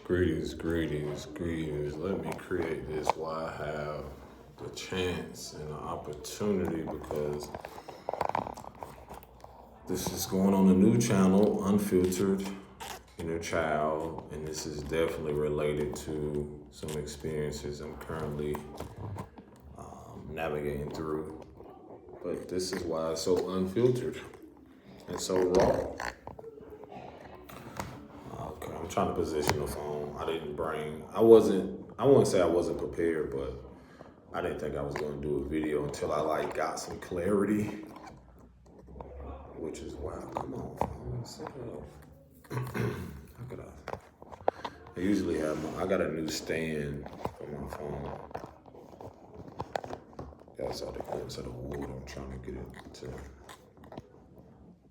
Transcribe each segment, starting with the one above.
Greetings, greetings, greetings. Let me create this while I have the chance and the opportunity because this is going on a new channel, Unfiltered Innerchild, and this is definitely related to some experiences I'm currently navigating through. But this is why it's so unfiltered and so raw. Okay, I'm trying to position the phone. I wouldn't say I wasn't prepared, but I didn't think I was going to do a video until I got some clarity, which is wow. Come on, phone, set up. How could I usually I got a new stand for my phone. That's all the goods of the wood. I'm trying to get it to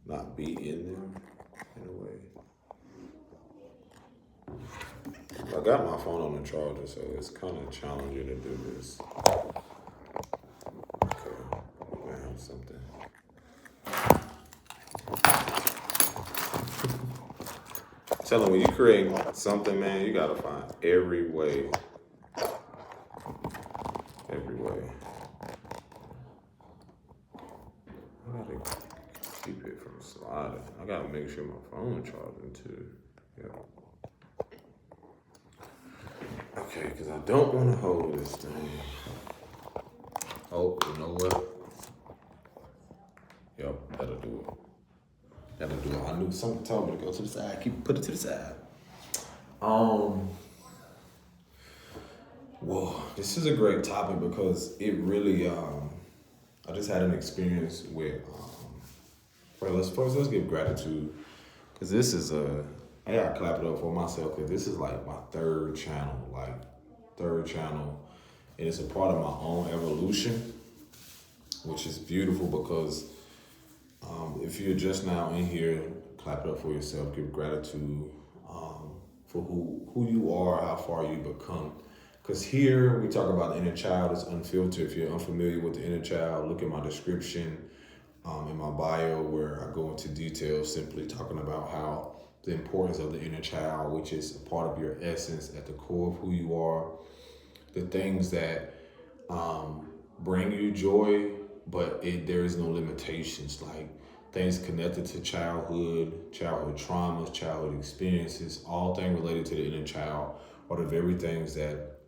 not be in there in a way. I got my phone on the charger, so it's kind of challenging to do this. Okay, I'm gonna have something. Tell them when you create something, man, you gotta find every way. Every way. I gotta keep it from sliding. I gotta make sure my phone charging too. Yeah. Okay, because I don't want to hold this thing. Oh, you know what? Yep, that'll do it. That'll do it. I knew something told me to go to the side. Put it to the side. Well, this is a great topic because it really, I just had an experience with, well, let's give gratitude. Because this is I gotta clap it up for myself because this is like my third channel. And it's a part of my own evolution, which is beautiful because if you're just now in here, clap it up for yourself, give gratitude for who you are, how far you become. Because here we talk about the inner child is unfiltered. If you're unfamiliar with the inner child, look at my description in my bio where I go into detail simply talking about how the importance of the inner child, which is a part of your essence at the core of who you are, the things that bring you joy, but there is no limitations, like things connected to childhood traumas, childhood experiences, all things related to the inner child are the very things that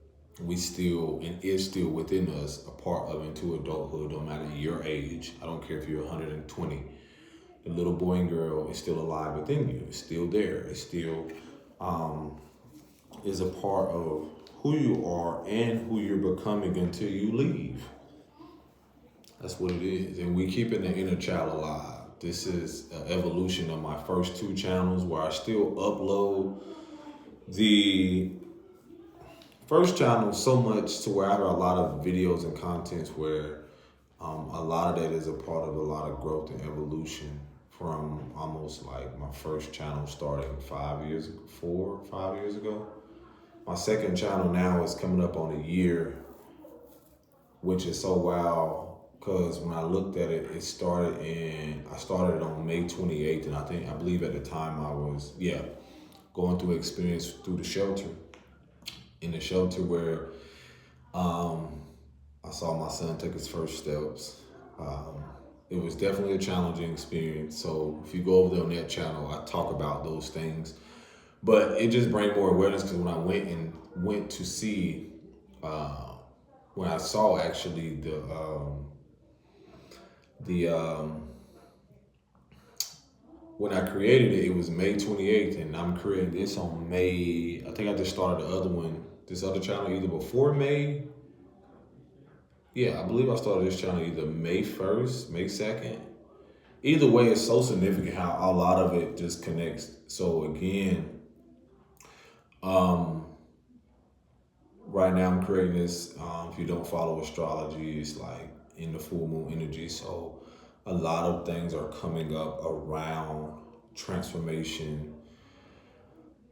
we still and is still within us, a part of into adulthood, no matter your age. I don't care if you're 120. The little boy and girl is still alive within you. It's still there. It still is a part of who you are and who you're becoming until you leave. That's what it is. And we keeping the inner child alive. This is an evolution of my first two channels where I still upload the first channel so much to where I have a lot of videos and contents where a lot of that is a part of a lot of growth and evolution from almost like my first channel starting 5 years ago. My second channel now is coming up on a year, which is so wow. Because when I looked at it, I started on May 28th, and I believe at the time I was, going through experience through the shelter. In the shelter where I saw my son take his first steps. It was definitely a challenging experience. So if you go over there on that channel, I talk about those things. But it just bring more awareness because when I went to see, when I saw actually when I created it, it was May 28th, and I'm creating this on May. I think I just started this other channel either before May. Yeah, I believe I started this channel either May 1st, May 2nd. Either way, it's so significant how a lot of it just connects. So again, right now I'm creating this. If you don't follow astrology, it's like in the full moon energy. So a lot of things are coming up around transformation.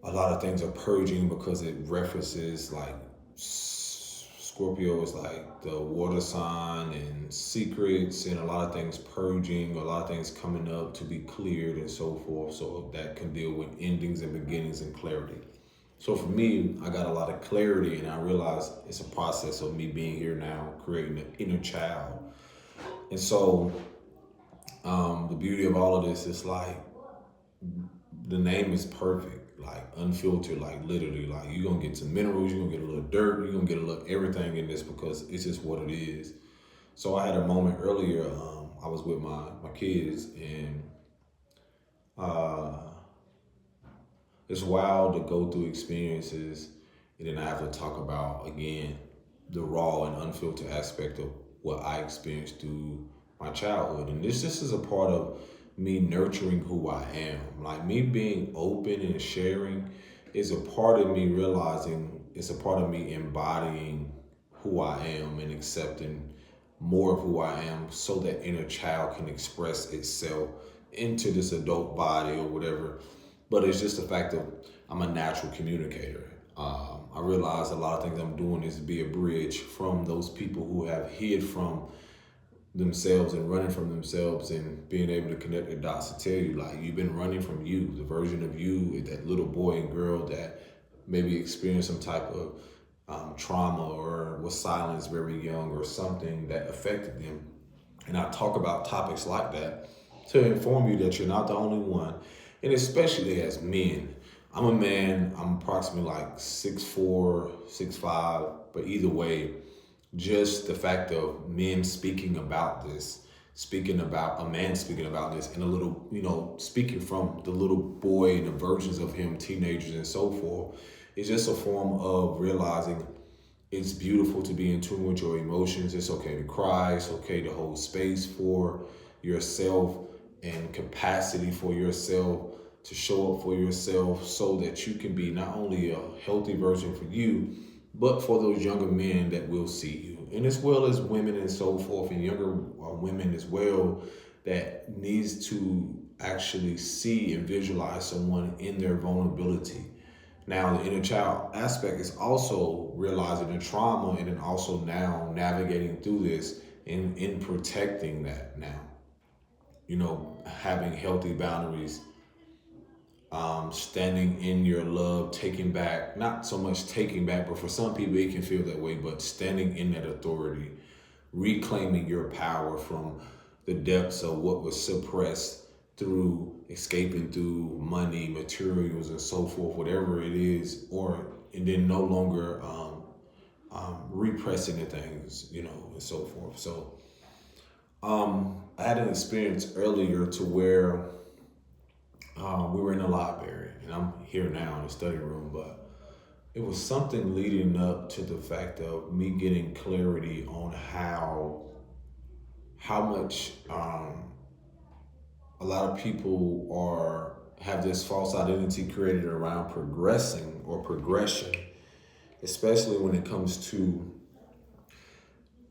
A lot of things are purging because it references like Scorpio is like the water sign and secrets and a lot of things purging, a lot of things coming up to be cleared and so forth. So that can deal with endings and beginnings and clarity. So for me, I got a lot of clarity, and I realized it's a process of me being here now, creating an inner child. And so the beauty of all of this is like the name is perfect, like unfiltered, like literally, like you're gonna get some minerals, you're gonna get a little dirt, you're gonna get a little everything in this because it's just what it is. So I had a moment earlier. I was with my kids, and uh, it's wild to go through experiences, and then I have to talk about again the raw and unfiltered aspect of what I experienced through my childhood. And this is a part of me nurturing who I am. Like me being open and sharing is a part of me realizing it's a part of me embodying who I am and accepting more of who I am so that inner child can express itself into this adult body or whatever. But it's just the fact that I'm a natural communicator. I realize a lot of things I'm doing is be a bridge from those people who have hid from themselves and running from themselves and being able to connect the dots to tell you like you've been running from you, the version of you, that little boy and girl that maybe experienced some type of trauma or was silenced very young or something that affected them. And I talk about topics like that to inform you that you're not the only one. And especially as men, I'm a man, I'm approximately like 6'4", 6'5", but either way, just the fact of men speaking about this, speaking about a man speaking about this, and a little, speaking from the little boy and the versions of him, teenagers and so forth, is just a form of realizing it's beautiful to be in tune with your emotions. It's okay to cry. It's okay to hold space for yourself and capacity for yourself to show up for yourself so that you can be not only a healthy version for you, but for those younger men that will see you. And as well as women and so forth, and younger women as well, that needs to actually see and visualize someone in their vulnerability. Now, the inner child aspect is also realizing the trauma and then also now navigating through this and in protecting that now. Having healthy boundaries, standing in your love, taking back, not so much taking back, but for some people it can feel that way, but standing in that authority, reclaiming your power from the depths of what was suppressed through escaping through money, materials, and so forth, whatever it is, and then no longer repressing the things, and so forth. So I had an experience earlier to where we were in the library, and I'm here now in the study room, but it was something leading up to the fact of me getting clarity on how much a lot of people have this false identity created around progressing or progression, especially when it comes to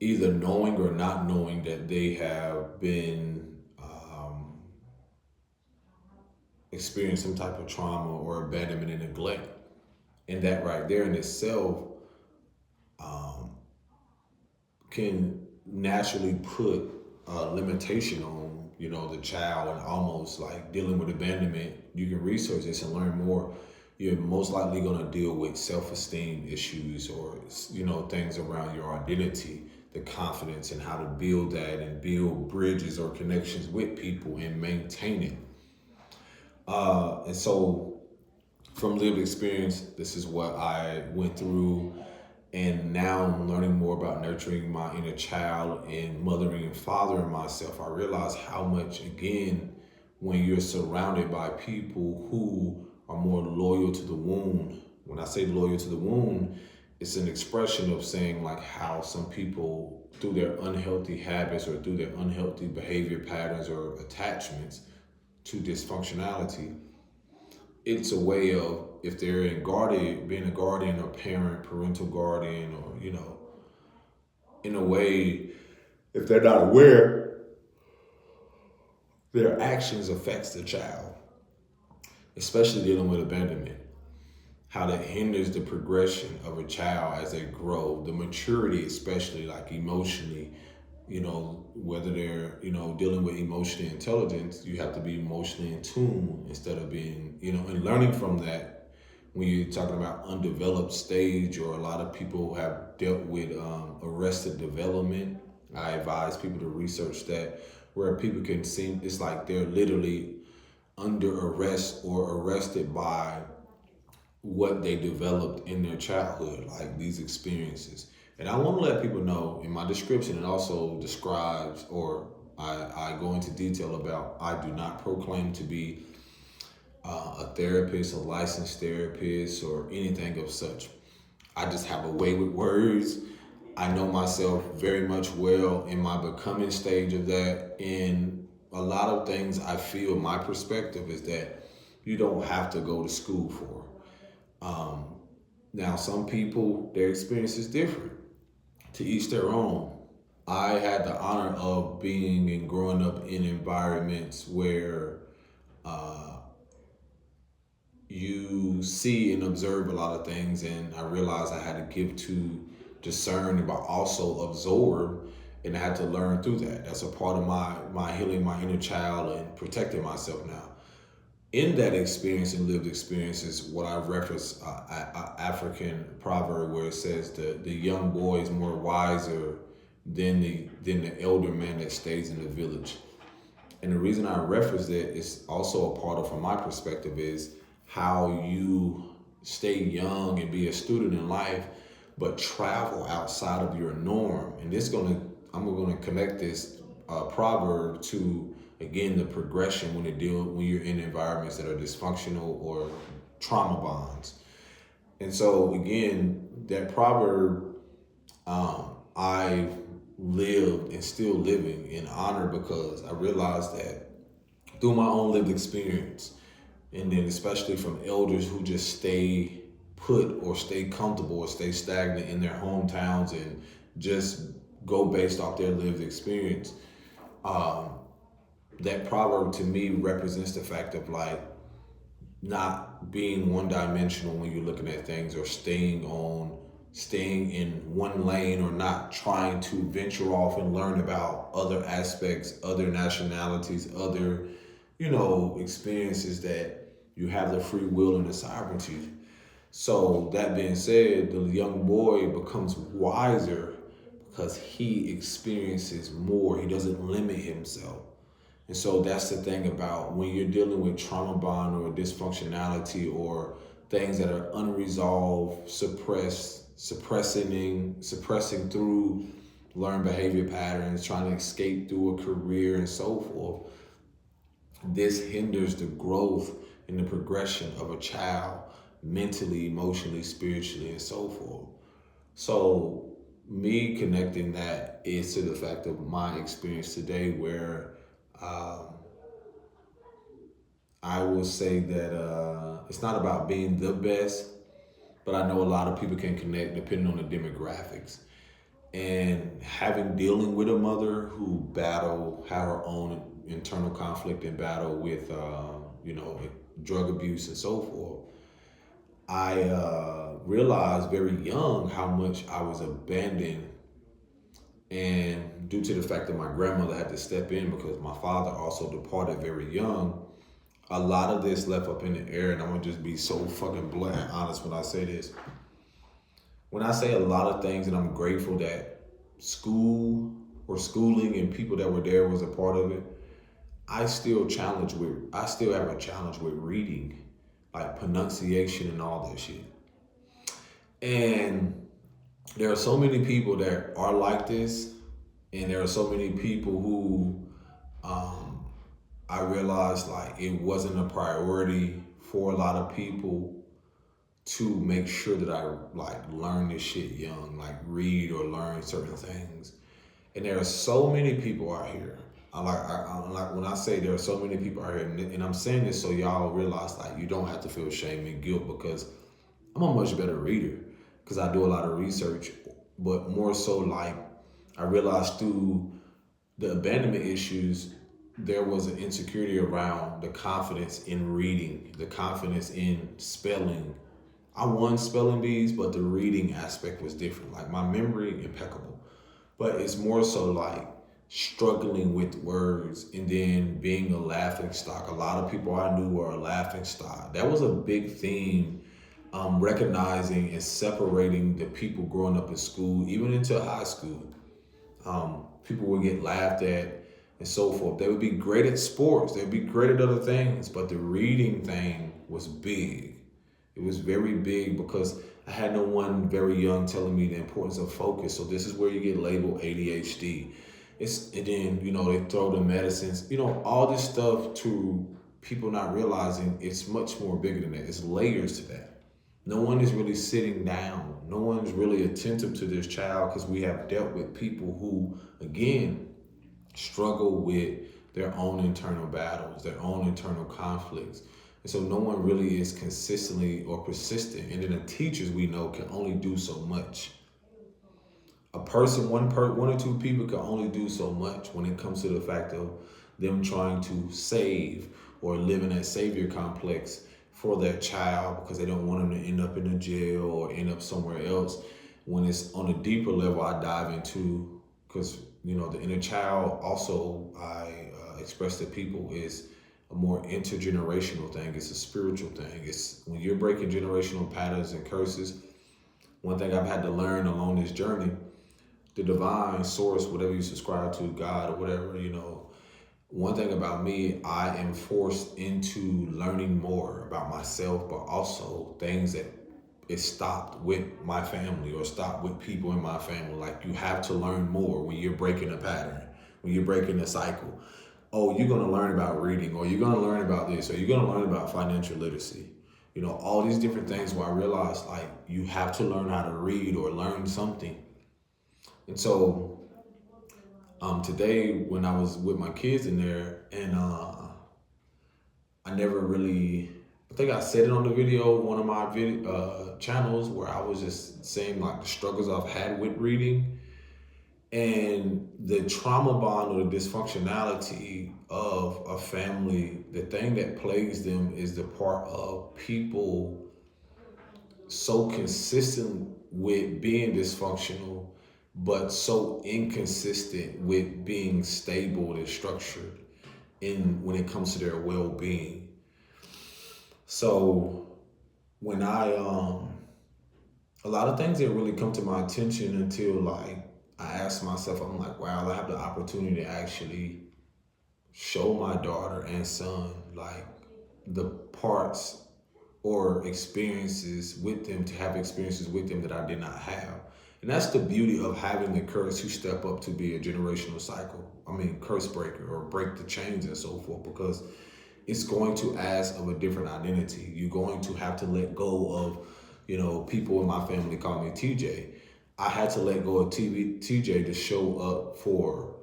either knowing or not knowing that they have been experienced some type of trauma or abandonment and neglect. And that right there in itself can naturally put a limitation on, the child, and almost like dealing with abandonment. You can research this and learn more. You're most likely going to deal with self-esteem issues or, things around your identity, the confidence, and how to build that and build bridges or connections with people and maintain it. And so from lived experience, this is what I went through. And now I'm learning more about nurturing my inner child and mothering and fathering myself. I realize how much, again, when you're surrounded by people who are more loyal to the wound. When I say loyal to the wound, it's an expression of saying like how some people, through their unhealthy habits or through their unhealthy behavior patterns or attachments to dysfunctionality, it's a way of, if they're being a guardian or parental guardian, or, in a way, if they're not aware, their actions affects the child, especially dealing with abandonment, how that hinders the progression of a child as they grow, the maturity, especially like emotionally, whether they're, dealing with emotional intelligence, you have to be emotionally in tune instead of being, and learning from that. when you're talking about undeveloped stage, or a lot of people have dealt with arrested development, I advise people to research that, where people can seem, it's like they're literally under arrest or arrested by what they developed in their childhood, like these experiences. And I want to let people know in my description, it also describes, or I go into detail about, I do not proclaim to be a therapist, a licensed therapist, or anything of such. I just have a way with words. I know myself very much well in my becoming stage of that. And a lot of things I feel, my perspective is that you don't have to go to school for. Now, some people, their experience is different. To each their own. I had the honor of being and growing up in environments where you see and observe a lot of things, and I realized I had to give to discern, but also absorb, and I had to learn through that. That's a part of my healing, my inner child, and protecting myself now. In that experience and lived experiences, what I reference African proverb where it says the young boy is more wiser than the elder man that stays in the village. And the reason I reference that is also a part of, from my perspective, is how you stay young and be a student in life, but travel outside of your norm. And I'm gonna connect this proverb to, again, the progression when you're in environments that are dysfunctional or trauma bonds. And so again, that proverb, I've lived and still living in honor, because I realized that through my own lived experience, and then especially from elders who just stay put or stay comfortable or stay stagnant in their hometowns and just go based off their lived experience. That proverb to me represents the fact of like not being one dimensional when you're looking at things, or staying in one lane, or not trying to venture off and learn about other aspects, other nationalities, other, experiences, that you have the free will and the sovereignty. So that being said, the young boy becomes wiser because he experiences more. He doesn't limit himself. And so that's the thing about when you're dealing with trauma bond or dysfunctionality, or things that are unresolved, suppressing through learned behavior patterns, trying to escape through a career and so forth. This hinders the growth and the progression of a child mentally, emotionally, spiritually, and so forth. So me connecting that is to the fact of my experience today, where I will say that it's not about being the best, but I know a lot of people can connect depending on the demographics. And dealing with a mother who had her own internal conflict and battle with, drug abuse and so forth, I realized very young how much I was abandoned. And due to the fact that my grandmother had to step in because my father also departed very young, a lot of this left up in the air. And I'm gonna just be so fucking blunt and honest when I say this. When I say a lot of things, and I'm grateful that schooling and people that were there was a part of it, I still have a challenge with reading, like pronunciation and all that shit. And there are so many people that are like this, and there are so many people who I realized like it wasn't a priority for a lot of people to make sure that I like learn this shit young, like read or learn certain things. And there are so many people out here. I like when I say there are so many people out here, and I'm saying this so y'all realize like you don't have to feel shame and guilt, because I'm a much better reader because I do a lot of research, but more so like I realized through the abandonment issues, there was an insecurity around the confidence in reading, the confidence in spelling. I won spelling bees, but the reading aspect was different. Like my memory, impeccable. But it's more so like struggling with words, and then being a laughing stock. A lot of people I knew were a laughing stock. That was a big theme recognizing and separating the people growing up in school, even into high school. People would get laughed at and so forth. They would be great at sports, they'd be great at other things, but the reading thing was big. It was very big because I had no one very young telling me the importance of focus. So this is where you get labeled ADHD. And then, they throw the medicines, all this stuff to people not realizing it's much more bigger than that. It's layers to that. No one is really sitting down. No one's really attentive to this child because we have dealt with people who, again, struggle with their own internal battles, their own internal conflicts. And so no one really is consistently or persistent. And then the teachers we know can only do so much. A person, one or two people can only do so much when it comes to the fact of them trying to save or live in that savior complex for their child because they don't want them to end up in a jail or end up somewhere else. When it's on a deeper level, I dive into, because the inner child also I express to people is a more intergenerational thing. It's a spiritual thing. It's when you're breaking generational patterns and curses. One thing I've had to learn along this journey, the divine source, whatever you subscribe to, God or whatever, one thing about me, I am forced into learning more about myself, but also things that it stopped with my family or stopped with people in my family. Like, you have to learn more when you're breaking a pattern, when you're breaking a cycle. Oh, you're going to learn about reading, or you're going to learn about this, or you're going to learn about financial literacy. All these different things where I realized, like, you have to learn how to read or learn something. And so today when I was with my kids in there, and I never really, I think I said it on the video, one of my channels, where I was just saying like the struggles I've had with reading and the trauma bond or the dysfunctionality of a family. The thing that plagues them is the part of people so consistent with being dysfunctional, but so inconsistent with being stable and structured when it comes to their well-being. So when a lot of things didn't really come to my attention until like I asked myself, I'm like, wow, I have the opportunity to actually show my daughter and son like the parts or experiences with them, to have experiences with them that I did not have. And that's the beauty of having the courage to step up to be a generational curse breaker, or break the chains and so forth, because it's going to ask of a different identity. You're going to have to let go of, people in my family call me TJ. I had to let go of TJ to show up for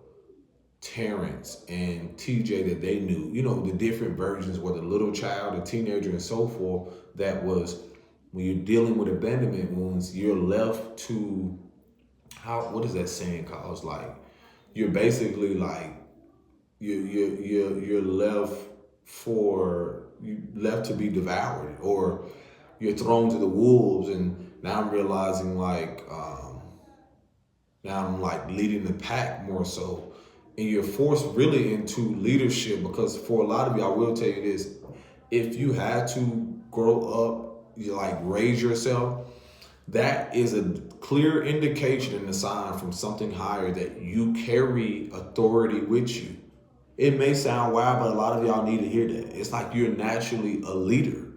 Terrence and TJ that they knew, the different versions, whether little child, a teenager, and so forth. That was, when you're dealing with abandonment wounds, you're left to, what is that saying called? It's like, you're basically like, you're left to be devoured, or you're thrown to the wolves. And now I'm realizing now I'm like leading the pack more so. And you're forced really into leadership, because for a lot of you, I will tell you this, if you had to grow up, you like raise yourself, that is a clear indication and a sign from something higher that you carry authority with you. It may sound wild, but a lot of y'all need to hear that. It's like you're naturally a leader.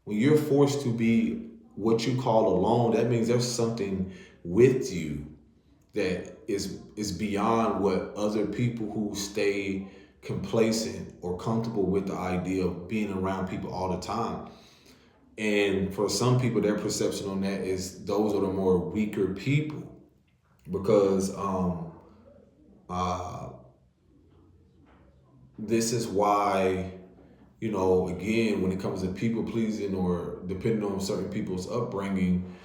When you're forced to be what you call alone, that means there's something with you that is beyond what other people who stay complacent or comfortable with the idea of being around people all the time. And for some people, their perception on that is those are the more weaker people, because this is why, again, when it comes to people pleasing or depending on certain people's upbringing,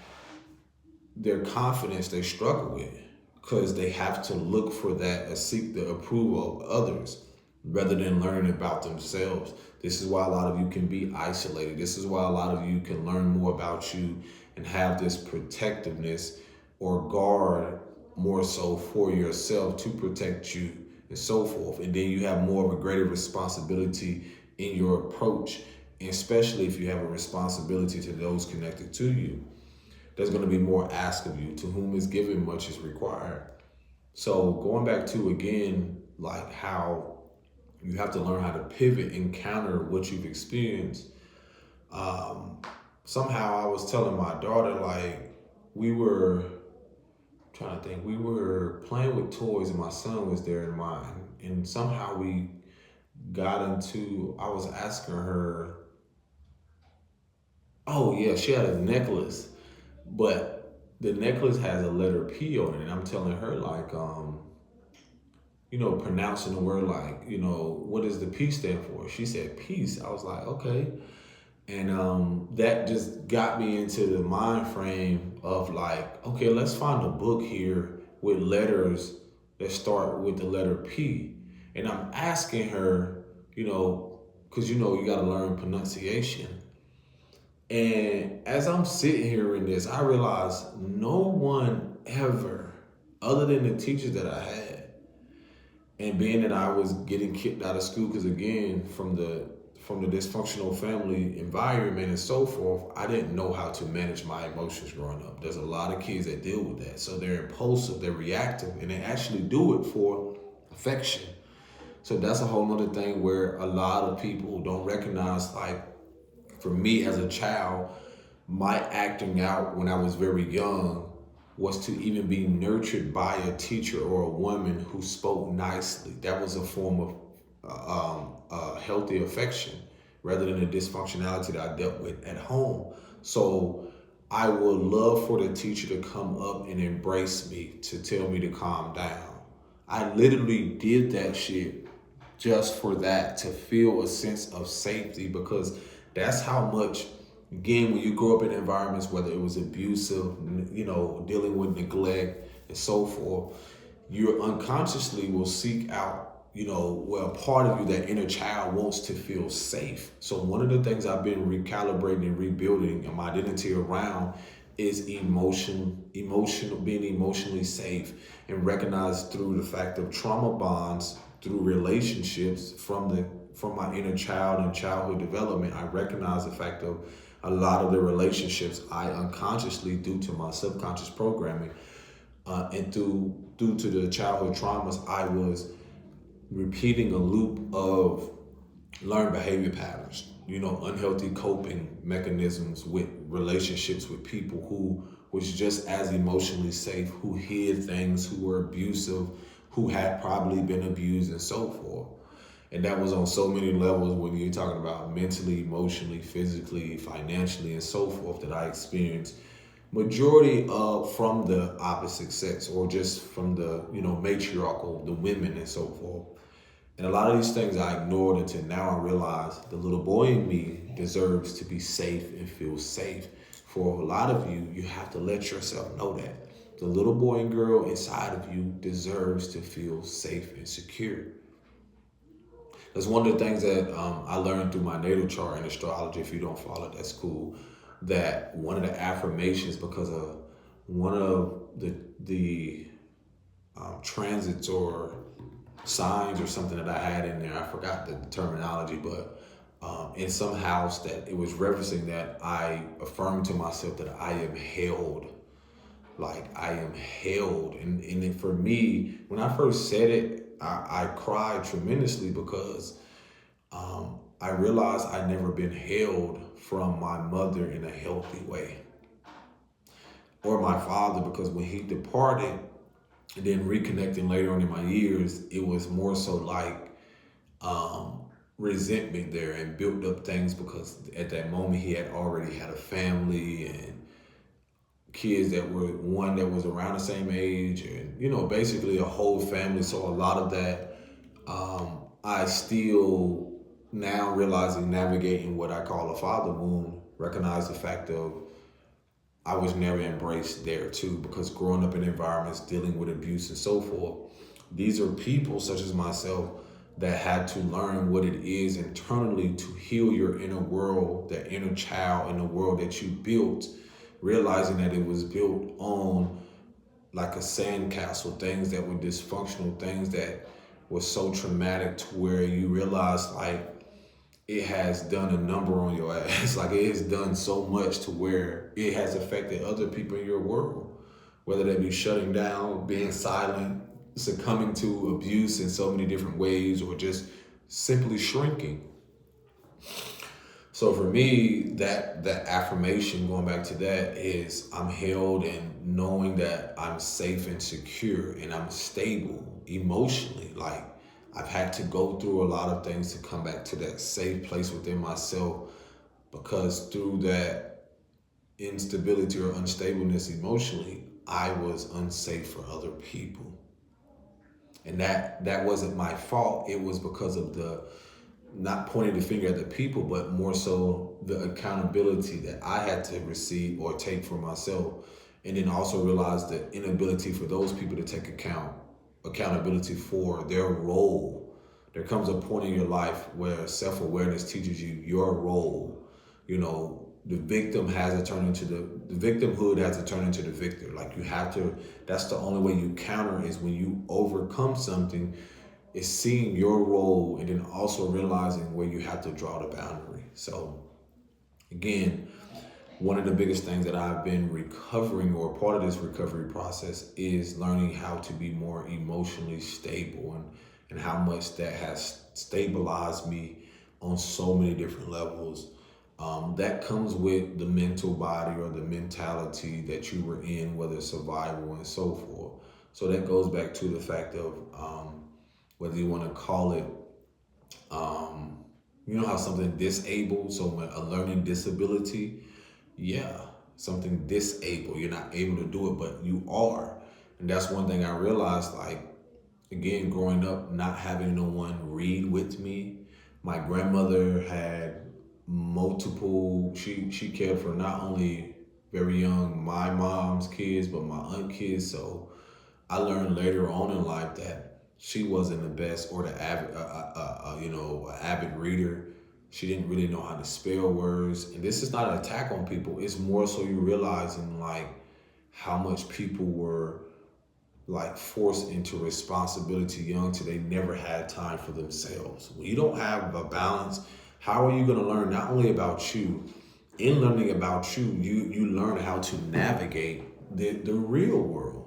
their confidence they struggle with, because they have to look for that and seek the approval of others rather than learning about themselves. This is why a lot of you can be isolated. This is why a lot of you can learn more about you and have this protectiveness or guard more so for yourself to protect you and so forth. And then you have more of a greater responsibility in your approach especially if you have a responsibility to those connected to you. There's going to be more asked of you. To whom is given, much is required. So going back to again, like how you have to learn how to pivot and counter what you've experienced. Um, Somehow I was telling my daughter, like, we were trying to think, we were playing with toys and my son was there in mine. And somehow we got into, I was asking her, oh yeah, she had a necklace, but the necklace has a letter P on it. And I'm telling her, like, pronouncing the word, like, what does the P stand for? She said peace. I was like, okay. And that just got me into the mind frame of like, okay, let's find a book here with letters that start with the letter P. And I'm asking her, because you got to learn pronunciation. And as I'm sitting here in this, I realized no one ever, other than the teachers that I had, and being that I was getting kicked out of school, because again, from the dysfunctional family environment and so forth, I didn't know how to manage my emotions growing up. There's a lot of kids that deal with that. So they're impulsive, they're reactive, and they actually do it for affection. So that's a whole nother thing where a lot of people don't recognize, like, for me as a child, my acting out when I was very young was to even be nurtured by a teacher or a woman who spoke nicely. That was a form of healthy affection rather than the dysfunctionality that I dealt with at home. So I would love for the teacher to come up and embrace me, to tell me to calm down. I literally did that shit just for that, to feel a sense of safety, because that's how much, again, when you grow up in environments, whether it was abusive, dealing with neglect and so forth, you unconsciously will seek out, part of you, that inner child wants to feel safe. So one of the things I've been recalibrating and rebuilding my identity around is being emotionally safe, and recognized through the fact of trauma bonds, through relationships from my inner child and childhood development. I recognize the fact of a lot of the relationships I unconsciously, due to my subconscious programming, and due to the childhood traumas, I was repeating a loop of learned behavior patterns, unhealthy coping mechanisms with relationships with people who was just as emotionally safe, who hid things, who were abusive, who had probably been abused and so forth. And that was on so many levels, when you're talking about mentally, emotionally, physically, financially, and so forth, that I experienced majority from the opposite sex, or just from the, matriarchal, the women and so forth. And a lot of these things I ignored until now I realize the little boy in me deserves to be safe and feel safe. For a lot of you, you have to let yourself know that the little boy and girl inside of you deserves to feel safe and secure. That's one of the things that I learned through my natal chart in astrology. If you don't follow, that's cool. That one of the affirmations, because of one of the transits or signs or something that I had in there, I forgot the terminology, but in some house that it was referencing that, I affirmed to myself that I am held. Like, I am held. And for me, when I first said it, I cried tremendously, because I realized I'd never been held from my mother in a healthy way, or my father, because when he departed, and then reconnecting later on in my years, it was more so like resentment there, and built up things, because at that moment he had already had a family and kids that were, one that was around the same age, and basically a whole family. So a lot of that, I still, now realizing, navigating what I call a father wound, recognize the fact of I was never embraced there too, because growing up in environments dealing with abuse and so forth, these are people such as myself that had to learn what it is internally to heal your inner world, that inner child in the world that you built, realizing that it was built on like a sandcastle, things that were dysfunctional, things that were so traumatic, to where you realize, like, it has done a number on your ass. Like it has done so much to where it has affected other people in your world, whether they be shutting down, being silent, succumbing to abuse in so many different ways, or just simply shrinking. So for me, that affirmation, going back to that, is I'm held in knowing that I'm safe and secure and I'm stable emotionally. Like I've had to go through a lot of things to come back to that safe place within myself, because through that instability or unstableness emotionally, I was unsafe for other people. And that wasn't my fault. It was because of the, not pointing the finger at the people, but more so the accountability that I had to receive or take for myself. And then also realize the inability for those people to take accountability for their role. There comes a point in your life where self-awareness teaches you your role. You know, the victim has to turn into the victimhood has to turn into the victor. Like you have to, that's the only way you counter, is when you overcome something, is seeing your role and then also realizing where you have to draw the boundary. So again, one of the biggest things that I've been recovering, or part of this recovery process, is learning how to be more emotionally stable, and how much that has stabilized me on so many different levels. That comes with the mental body or the mentality that you were in, whether it's survival and so forth. So that goes back to the fact of whether you want to call it, you know how something disabled, so a learning disability, yeah, something disabled. You're not able to do it, but you are. And that's one thing I realized, like, again, growing up, not having no one read with me. My grandmother had multiple, she cared for not only very young, my mom's kids, but my aunt kids. So I learned later on in life that she wasn't the best, or the avid, avid reader. She didn't really know how to spell words. And this is not an attack on people. It's more so you realizing like how much people were like forced into responsibility young till they never had time for themselves. When you don't have a balance, how are you going to learn not only about you? In learning about you, you learn how to navigate the real world.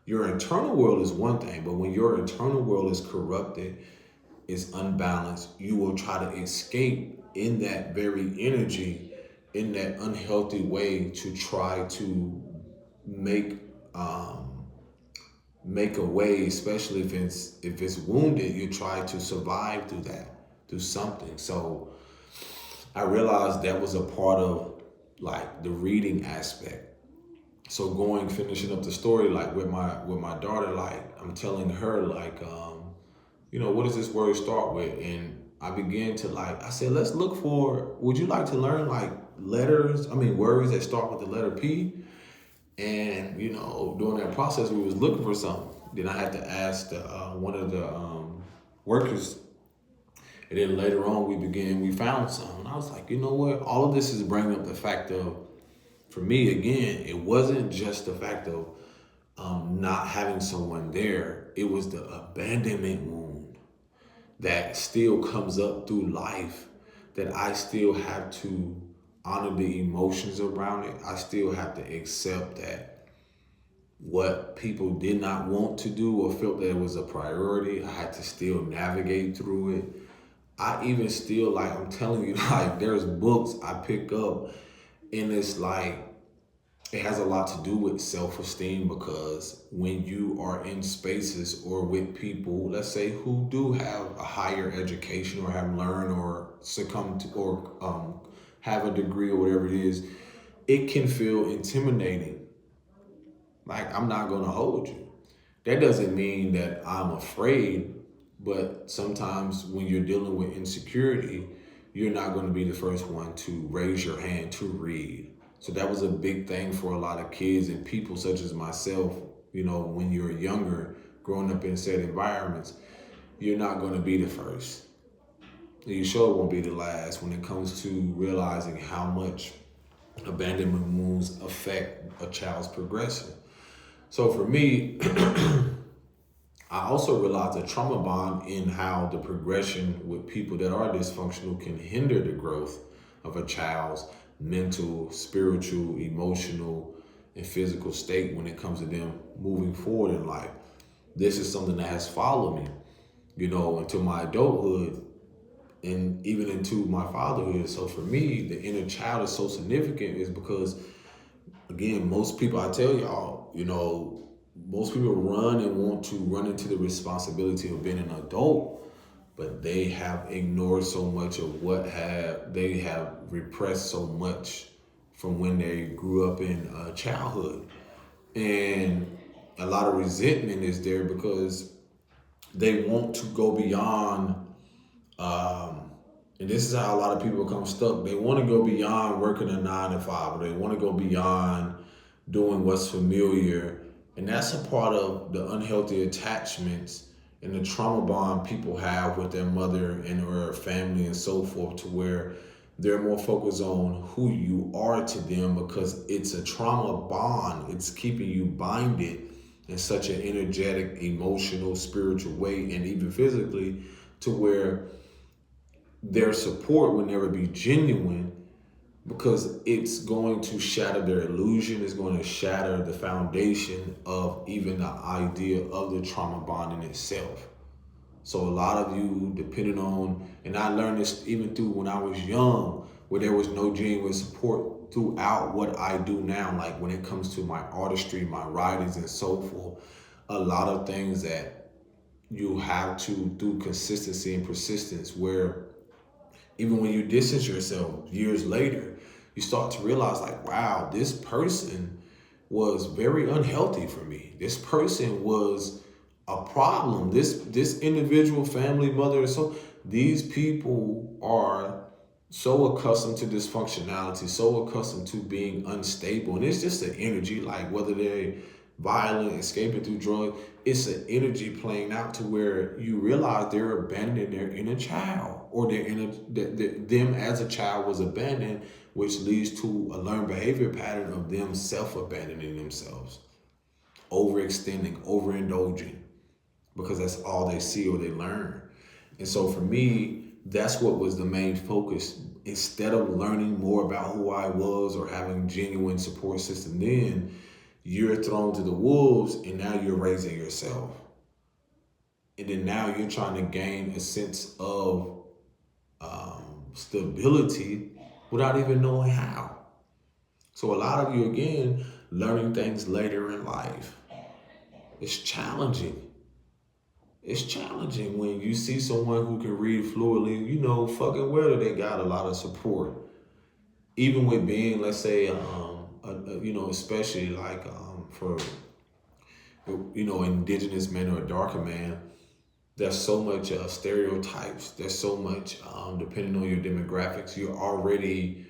Your internal world is one thing, but when your internal world is corrupted, is unbalanced, you will try to escape in that very energy, in that unhealthy way, to try to make make a way, especially if it's wounded. You try to survive through that, through something. So I realized that was a part of like the reading aspect. So finishing up the story, like with my daughter, like I'm telling her like, what does this word start with? And I began to I said, let's look for, would you like to learn like words that start with the letter P? And, during that process, we was looking for something. Then I had to ask one of the workers. And then later on, we found something. And I was like, you know what? All of this is bringing up the fact of, for me, again, it wasn't just the fact of not having someone there. It was the abandonment wound that still comes up through life, that I still have to honor the emotions around it. I still have to accept that what people did not want to do or felt that it was a priority, I had to still navigate through it. I even still, like, I'm telling you, like, there's books I pick up, and it's like, it has a lot to do with self-esteem, because when you are in spaces or with people, let's say, who do have a higher education or have learned or succumbed to or have a degree or whatever it is, it can feel intimidating. Like, I'm not going to hold you. That doesn't mean that I'm afraid, but sometimes when you're dealing with insecurity, you're not going to be the first one to raise your hand to read. So that was a big thing for a lot of kids and people such as myself. When you're younger, growing up in said environments, you're not going to be the first. You sure won't be the last when it comes to realizing how much abandonment wounds affect a child's progression. So for me, I also realized the trauma bond in how the progression with people that are dysfunctional can hinder the growth of a child's mental, spiritual, emotional, and physical state when it comes to them moving forward in life. This is something that has followed me, into my adulthood and even into my fatherhood. So for me, the inner child is so significant is because, again, most people, I tell y'all, most people run and want to run into the responsibility of being an adult, but they have ignored so much of they have repressed so much from when they grew up in childhood. And a lot of resentment is there because they want to go beyond, um, and this is how a lot of people become stuck. They want to go beyond working a 9 to 5, or they want to go beyond doing what's familiar. And that's a part of the unhealthy attachments and the trauma bond people have with their mother and or family and so forth, to where they're more focused on who you are to them because it's a trauma bond. It's keeping you binded in such an energetic, emotional, spiritual way, and even physically, to where their support will never be genuine because it's going to shatter their illusion. It's going to shatter the foundation of even the idea of the trauma bond in itself. So a lot of you, depending on, and I learned this even through when I was young, where there was no genuine support throughout what I do now, like when it comes to my artistry, my writings and so forth, a lot of things that you have to, through consistency and persistence, where even when you distance yourself years later, you start to realize, like, wow, this person was very unhealthy for me. This person was a problem. This individual, family, mother, so these people are so accustomed to dysfunctionality, so accustomed to being unstable. And it's just an energy, like whether they're violent, escaping through drugs, it's an energy playing out to where you realize they're abandoning their inner child, or them as a child was abandoned, which leads to a learned behavior pattern of them self-abandoning themselves, overextending, overindulging, because that's all they see or they learn. And so for me, that's what was the main focus. Instead of learning more about who I was or having genuine support system, then you're thrown to the wolves and now you're raising yourself. And then now you're trying to gain a sense of stability without even knowing how. So a lot of you, again, learning things later in life, it's challenging. It's challenging when you see someone who can read fluently, fucking well they got a lot of support. Even with being, let's say, especially like for, indigenous men or a darker man, there's so much stereotypes. There's so much, depending on your demographics, you already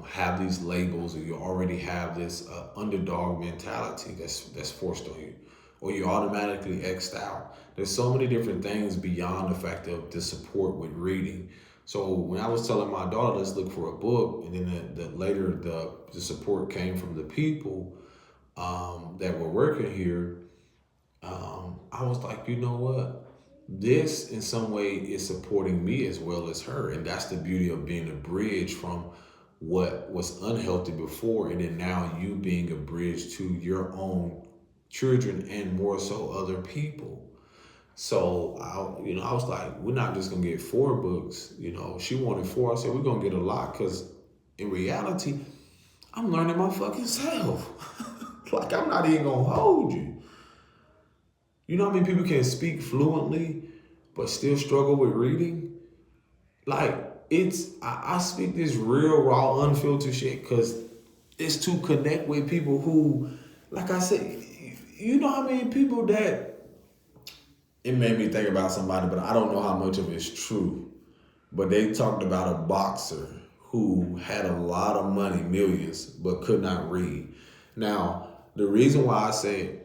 have these labels, or you already have this underdog mentality that's forced on you, or you're automatically X'd out. There's so many different things beyond the fact of the support with reading. So when I was telling my daughter, let's look for a book, and then later the support came from the people that were working here, I was like, you know what? This in some way is supporting me as well as her. And that's the beauty of being a bridge from what was unhealthy before, and then now you being a bridge to your own children and more so other people. So I was like, we're not just gonna get 4 books. She wanted 4. I said, we're gonna get a lot, because in reality, I'm learning my fucking self. Like, I'm not even gonna hold you. You know how many people can speak fluently but still struggle with reading? Like, I speak this real, raw, unfiltered shit because it's to connect with people who, like I said, you know how many people that, it made me think about somebody, but I don't know how much of it's true. But they talked about a boxer who had a lot of money, millions, but could not read. Now, the reason why I say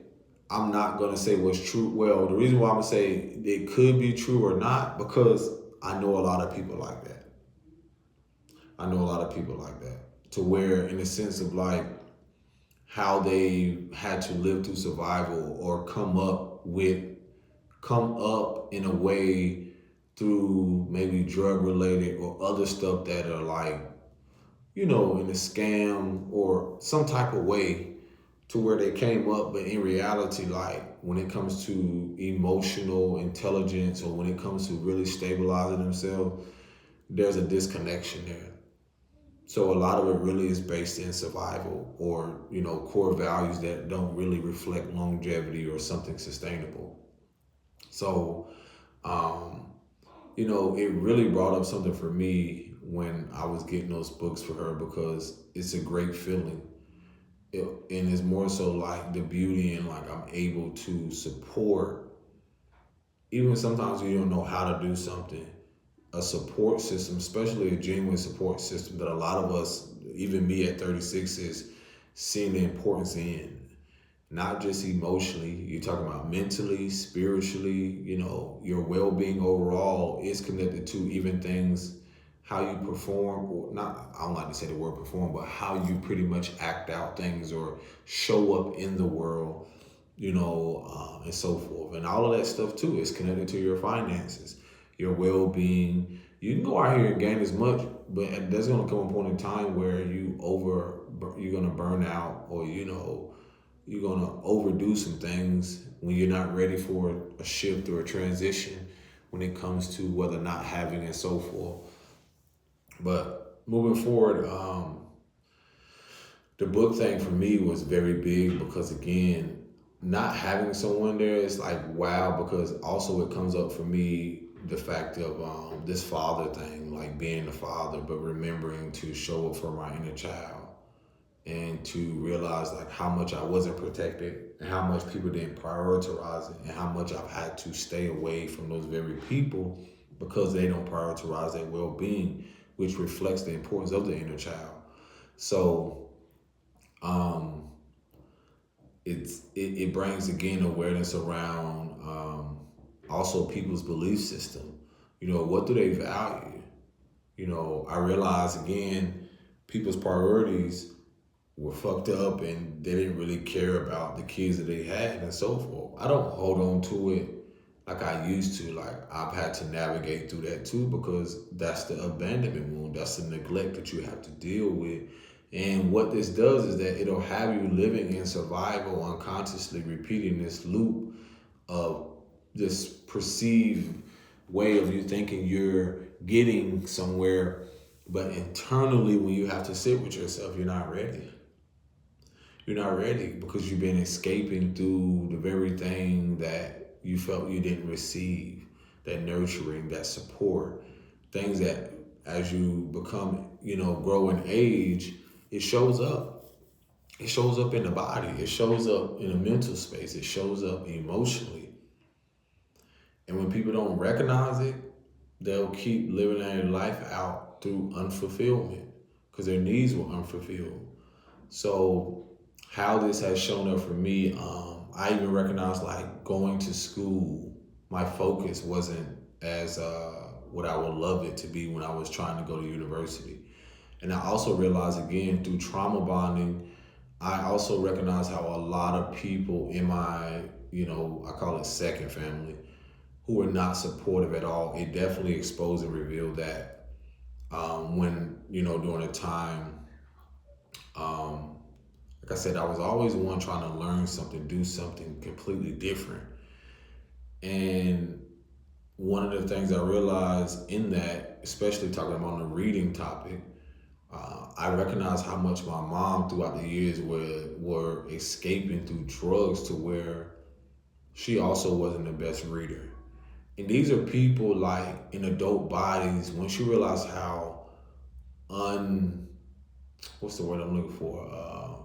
I'm not going to say what's true, well, the reason why I'm going to say it could be true or not, because I know a lot of people like that. I know a lot of people like that, to where, in the sense of like how they had to live through survival or come up with come up in a way through maybe drug related or other stuff that are like, in a scam or some type of way to where they came up, but in reality, like when it comes to emotional intelligence or when it comes to really stabilizing themselves, there's a disconnection there. So a lot of it really is based in survival or, core values that don't really reflect longevity or something sustainable. So, it really brought up something for me when I was getting those books for her because it's a great feeling. And it's more so like the beauty and like I'm able to support, even sometimes you don't know how to do something, a support system, especially a genuine support system that a lot of us, even me at 36, is seeing the importance in. Not just emotionally, you're talking about mentally, spiritually, your well being overall is connected to even things, how you perform, or not, I don't like to say the word perform, but how you pretty much act out things or show up in the world, and so forth. And all of that stuff too is connected to your finances, your well being. You can go out here and gain as much, but there's going to come a point in time where you're going to burn out or, you're going to overdo some things when you're not ready for a shift or a transition when it comes to whether not having and so forth. But moving forward, the book thing for me was very big because, again, not having someone there is like, wow, because also it comes up for me the fact of this father thing, like being a father, but remembering to show up for my inner child. And to realize like how much I wasn't protected and how much people didn't prioritize it and how much I've had to stay away from those very people because they don't prioritize their well-being, which reflects the importance of the inner child. So it brings again awareness around also people's belief system. What do they value? I realize again people's priorities were fucked up and they didn't really care about the kids that they had and so forth. I don't hold on to it like I used to. Like I've had to navigate through that too because that's the abandonment wound. That's the neglect that you have to deal with. And what this does is that it'll have you living in survival, unconsciously repeating this loop of this perceived way of you thinking you're getting somewhere, but internally when you have to sit with yourself, you're not ready. You're not ready because you've been escaping through the very thing that you felt you didn't receive, that nurturing, that support, things that as you become, grow in age, it shows up. It shows up in the body. It shows up in a mental space. It shows up emotionally. And when people don't recognize it, they'll keep living their life out through unfulfillment because their needs were unfulfilled. So how this has shown up for me, I even recognize like going to school, my focus wasn't as what I would love it to be when I was trying to go to university. And I also realized again through trauma bonding, I also recognize how a lot of people in my, I call it second family, who were not supportive at all. It definitely exposed and revealed that when, during a time, like I said, I was always one trying to learn something, do something completely different. And one of the things I realized in that, especially talking about the reading topic, I recognized how much my mom throughout the years were escaping through drugs to where she also wasn't the best reader. And these are people like in adult bodies, once you realize how what's the word I'm looking for?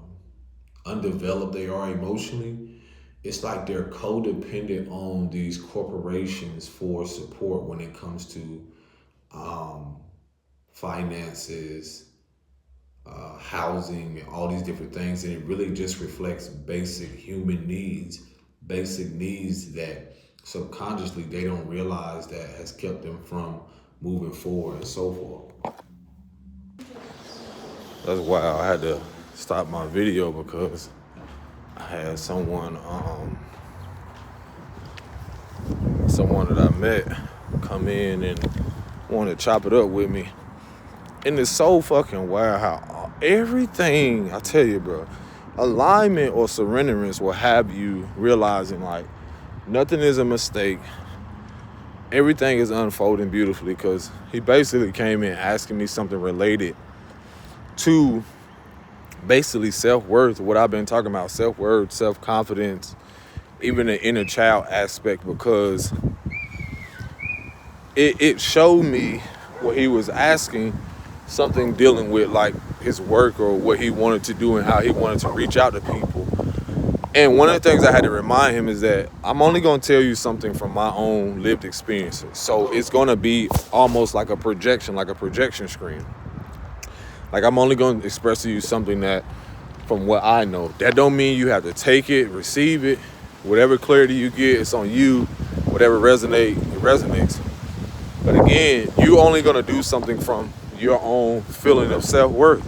Undeveloped they are emotionally, it's like they're codependent on these corporations for support when it comes to finances, housing, and all these different things. And it really just reflects basic human needs, basic needs that subconsciously they don't realize that has kept them from moving forward and so forth. That's why I had to stop my video because I had someone someone that I met come in and want to chop it up with me. And it's so fucking wild how everything, I tell you, bro, alignment or surrenderance will have you realizing like nothing is a mistake. Everything is unfolding beautifully, because he basically came in asking me something related to basically self-worth, what I've been talking about, self-worth, self-confidence, even the inner child aspect, because it showed me what he was asking, something dealing with like his work or what he wanted to do and how he wanted to reach out to people. And one of the things I had to remind him is that I'm only going to tell you something from my own lived experiences. So it's going to be almost like a projection screen. Like I'm only going to express to you something that from what I know. That don't mean you have to take it, receive it. Whatever clarity you get, it's on you. Whatever resonates, it resonates. But again, you only going to do something from your own feeling of self-worth,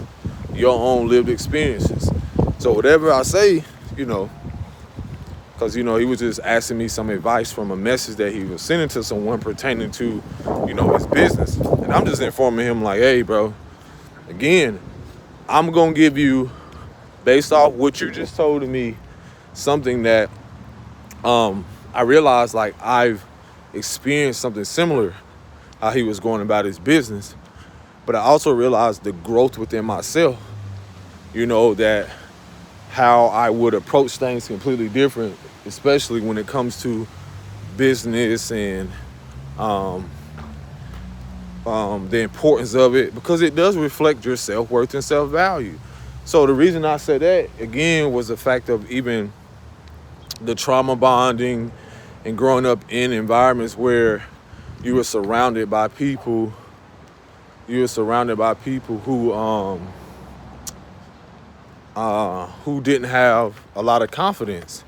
your own lived experiences. So whatever I say, because, he was just asking me some advice from a message that he was sending to someone pertaining to, his business. And I'm just informing him like, hey, bro, again, I'm going to give you, based off what you just told me, something that I realized like I've experienced something similar, how he was going about his business. But I also realized the growth within myself, that how I would approach things completely different, especially when it comes to business and the importance of it, because it does reflect your self-worth and self-value. So the reason I said that, again, was the fact of even the trauma bonding and growing up in environments where you were surrounded by people who didn't have a lot of confidence.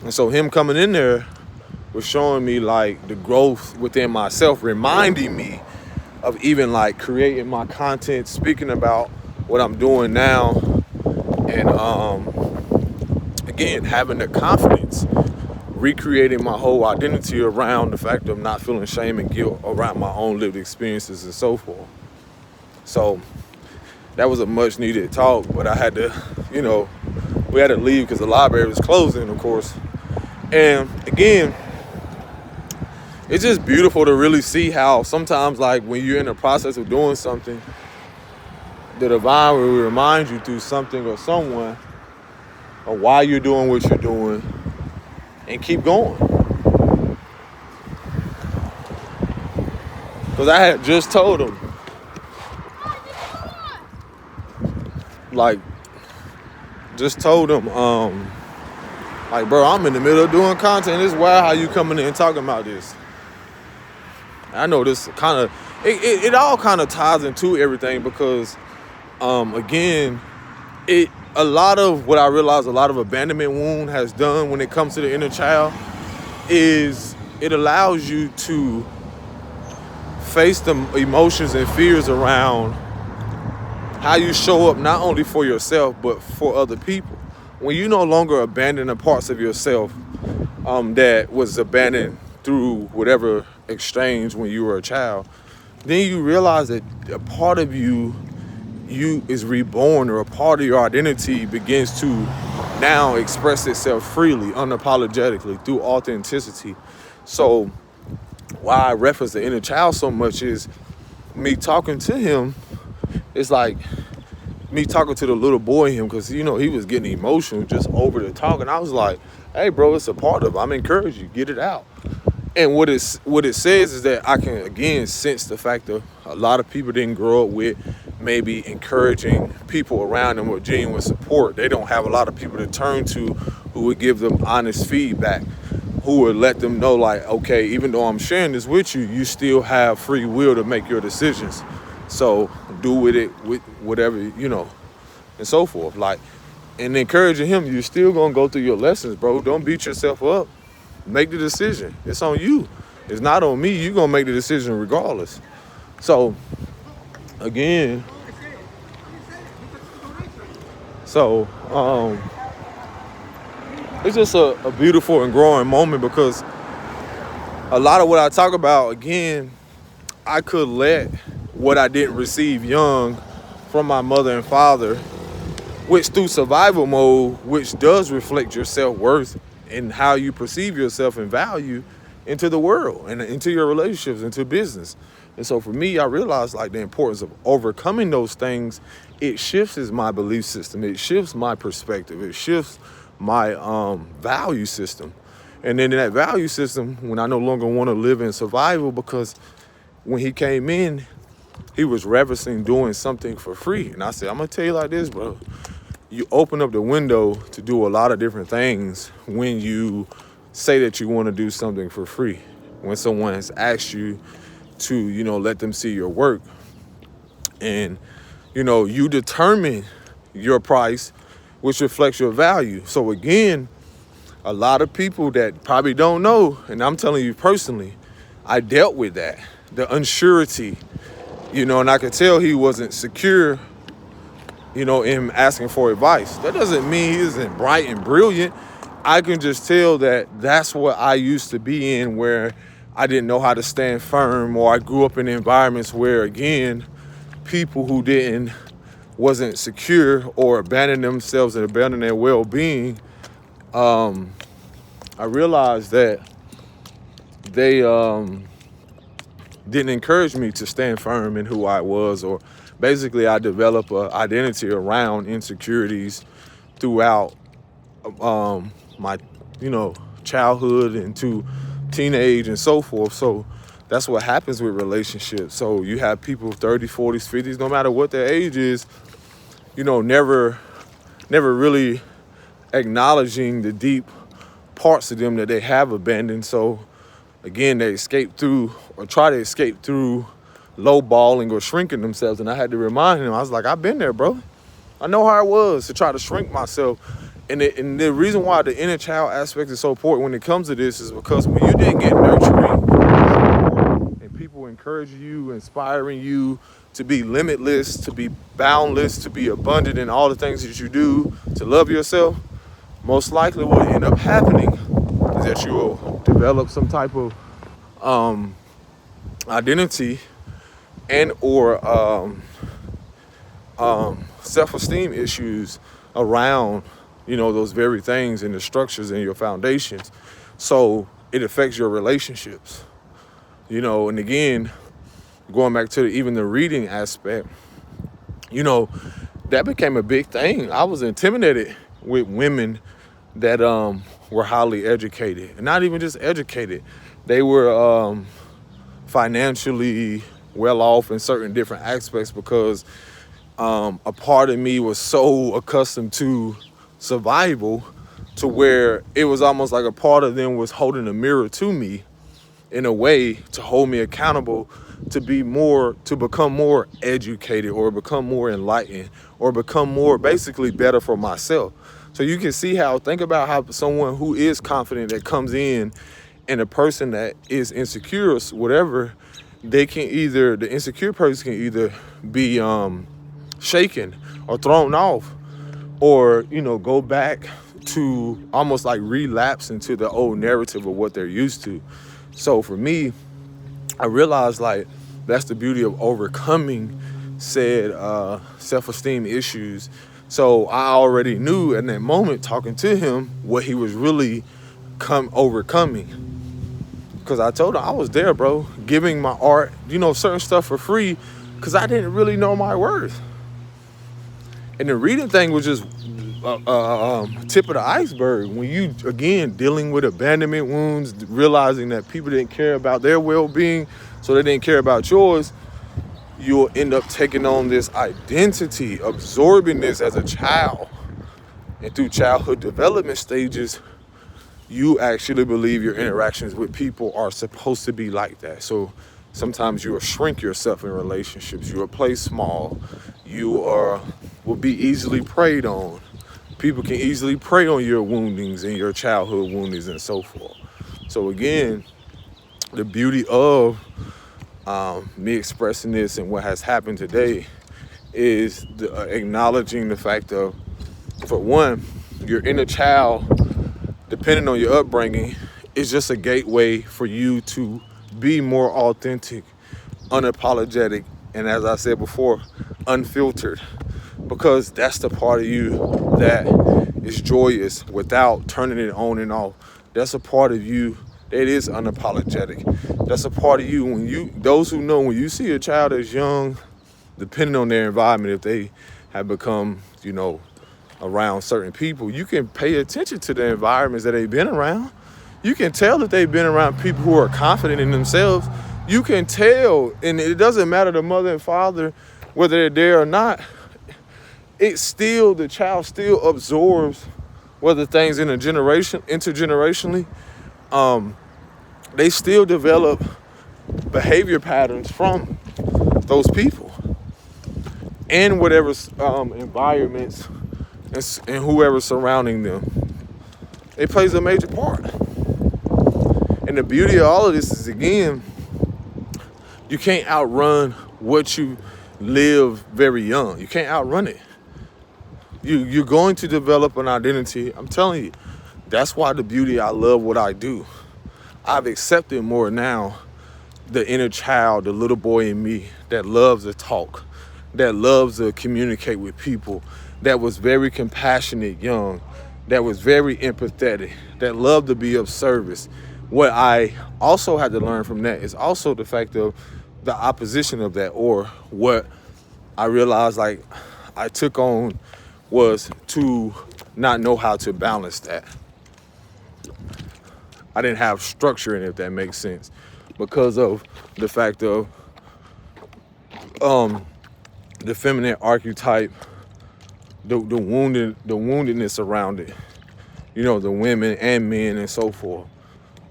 And so him coming in there was showing me like the growth within myself, reminding me of even like creating my content, speaking about what I'm doing now, and again, having the confidence, recreating my whole identity around the fact of not feeling shame and guilt around my own lived experiences and so forth. So that was a much needed talk, but I had to, we had to leave because the library was closing, of course. And again, it's just beautiful to really see how sometimes, like when you're in the process of doing something, the divine will remind you through something or someone of why you're doing what you're doing, and keep going. Because I had just told him, bro, I'm in the middle of doing content. It's wild how you coming in and talking about this. I know this kind of, it all kind of ties into everything, because, again, a lot of what I realized a lot of abandonment wound has done when it comes to the inner child is it allows you to face the emotions and fears around how you show up, not only for yourself, but for other people. When you no longer abandon the parts of yourself that was abandoned through whatever exchange when you were a child, then you realize that a part of you is reborn, or a part of your identity begins to now express itself freely, unapologetically, through authenticity. So why I reference the inner child so much is me talking to him. It's like me talking to the little boy in him, because he was getting emotional just over the talk, and I was like, hey bro, it's a part of it. I'm encouraging you, get it out. And what it says is that I can again sense the fact that a lot of people didn't grow up with maybe encouraging people around them with genuine support. They don't have a lot of people to turn to who would give them honest feedback, who would let them know like, okay, even though I'm sharing this with you, you still have free will to make your decisions. So do with it with whatever, and so forth. Like, and encouraging him, you're still gonna go through your lessons, bro. Don't beat yourself up. Make the decision. It's on you. It's not on me. You're gonna make the decision regardless. So again, it's just a beautiful and growing moment, because a lot of what I talk about, again, I could let what I didn't receive young from my mother and father, which through survival mode, which does reflect your self-worth and how you perceive yourself and value into the world and into your relationships, into business. And so for me, I realized like the importance of overcoming those things. It shifts my belief system. It shifts my perspective. It shifts my value system. And then in that value system, when I no longer want to live in survival, because when he came in, he was referencing doing something for free. And I said, I'm going to tell you like this, bro. You open up the window to do a lot of different things when you say that you want to do something for free. When someone has asked you to, let them see your work. And, you determine your price, which reflects your value. So again, a lot of people that probably don't know, and I'm telling you personally, I dealt with that. The unsurety, and I could tell he wasn't secure, in asking for advice. That doesn't mean he isn't bright and brilliant. I can just tell that that's what I used to be in, where I didn't know how to stand firm, or I grew up in environments where, again, people who wasn't secure or abandoned themselves and abandoned their well-being, I realized that they didn't encourage me to stand firm in who I was, or basically I developed an identity around insecurities throughout my, childhood into teenage and so forth. So that's what happens with relationships. So you have people 30s, 40s, 50s, no matter what their age is, never really acknowledging the deep parts of them that they have abandoned. So again, they escape through, or try to escape through, lowballing or shrinking themselves. And I had to remind him, I was like, I've been there, bro. I know how it was to try to shrink myself. And the reason why the inner child aspect is so important when it comes to this is because when you didn't get nurturing and people encourage you, inspiring you to be limitless, to be boundless, to be abundant in all the things that you do, to love yourself, most likely what will end up happening is that you will develop some type of identity and or self-esteem issues around, those very things and the structures and your foundations. So it affects your relationships, and again, going back to even the reading aspect, that became a big thing. I was intimidated with women that were highly educated, and not even just educated. They were financially well off in certain different aspects, because a part of me was so accustomed to survival to where it was almost like a part of them was holding a mirror to me in a way to hold me accountable to become more educated, or become more enlightened, or become more basically better for myself. So you can see think about how someone who is confident that comes in, and a person that is insecure, whatever, the insecure person can either be shaken or thrown off, or, go back to almost like relapse into the old narrative of what they're used to. So for me, I realized like that's the beauty of overcoming said self-esteem issues. So I already knew in that moment, talking to him, what he was really overcoming. Because I told him I was there, bro, giving my art, certain stuff for free, because I didn't really know my worth. And the reading thing was just tip of the iceberg. When you, again, dealing with abandonment wounds, realizing that people didn't care about their well-being, so they didn't care about yours, you'll end up taking on this identity, absorbing this as a child. And through childhood development stages, you actually believe your interactions with people are supposed to be like that. So sometimes you will shrink yourself in relationships. You will play small. You will be easily preyed on. People can easily prey on your woundings and your childhood woundings and so forth. So again, the beauty of me expressing this and what has happened today is acknowledging the fact of, for one, your inner child, depending on your upbringing, it's just a gateway for you to be more authentic, unapologetic, and as I said before, unfiltered. Because that's the part of you that is joyous without turning it on and off. That's a part of you that is unapologetic. That's a part of you those who know, when you see a child that's young, depending on their environment, if they have become, around certain people, you can pay attention to the environments that they've been around. You can tell that they've been around people who are confident in themselves. You can tell, and it doesn't matter the mother and father, whether they're there or not. The child still absorbs whether things intergenerationally, they still develop behavior patterns from those people and whatever environments and whoever's surrounding them. It plays a major part. And the beauty of all of this is, again, you can't outrun what you live very young. You can't outrun it. You're going to develop an identity. I'm telling you, that's why the beauty, I love what I do. I've accepted more now the inner child, the little boy in me that loves to talk, that loves to communicate with people, that was very compassionate young, that was very empathetic, that loved to be of service. What I also had to learn from that is also the fact of the opposition of that, or what I realized I took on was to not know how to balance that. I didn't have structure in it, if that makes sense, because of the fact of the feminine archetype, the woundedness around it, the women and men and so forth,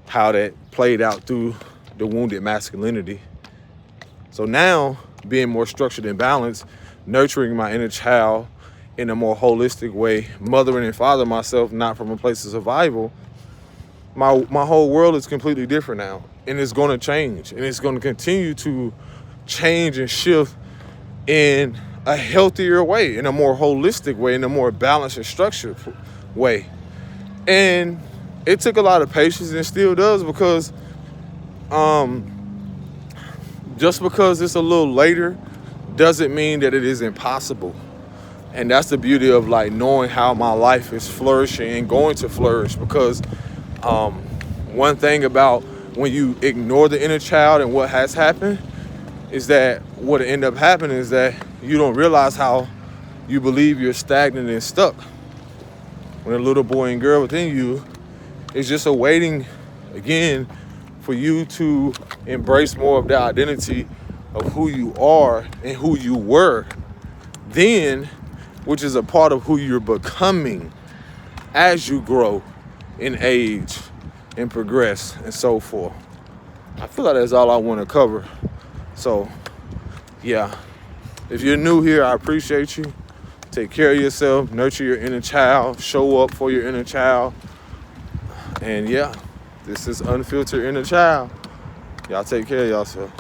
how that played out through the wounded masculinity. So now, being more structured and balanced, nurturing my inner child in a more holistic way, mothering and fathering myself not from a place of survival, my whole world is completely different now. And it's going to change. And it's going to continue to change and shift in a healthier way, in a more holistic way, in a more balanced and structured way. And it took a lot of patience, and it still does, because just because it's a little later doesn't mean that it is impossible. And that's the beauty of knowing how my life is flourishing and going to flourish, because one thing about when you ignore the inner child and what has happened is that what end up happening is that you don't realize how you believe you're stagnant and stuck, when a little boy and girl within you is just awaiting, again, for you to embrace more of the identity of who you are and who you were then, which is a part of who you're becoming as you grow in age and progress and so forth. I feel like that's all I want to cover. So, yeah. If you're new here, I appreciate you. Take care of yourself, nurture your inner child, show up for your inner child. And yeah, this is Unfiltered Inner Child. Y'all take care of yourself.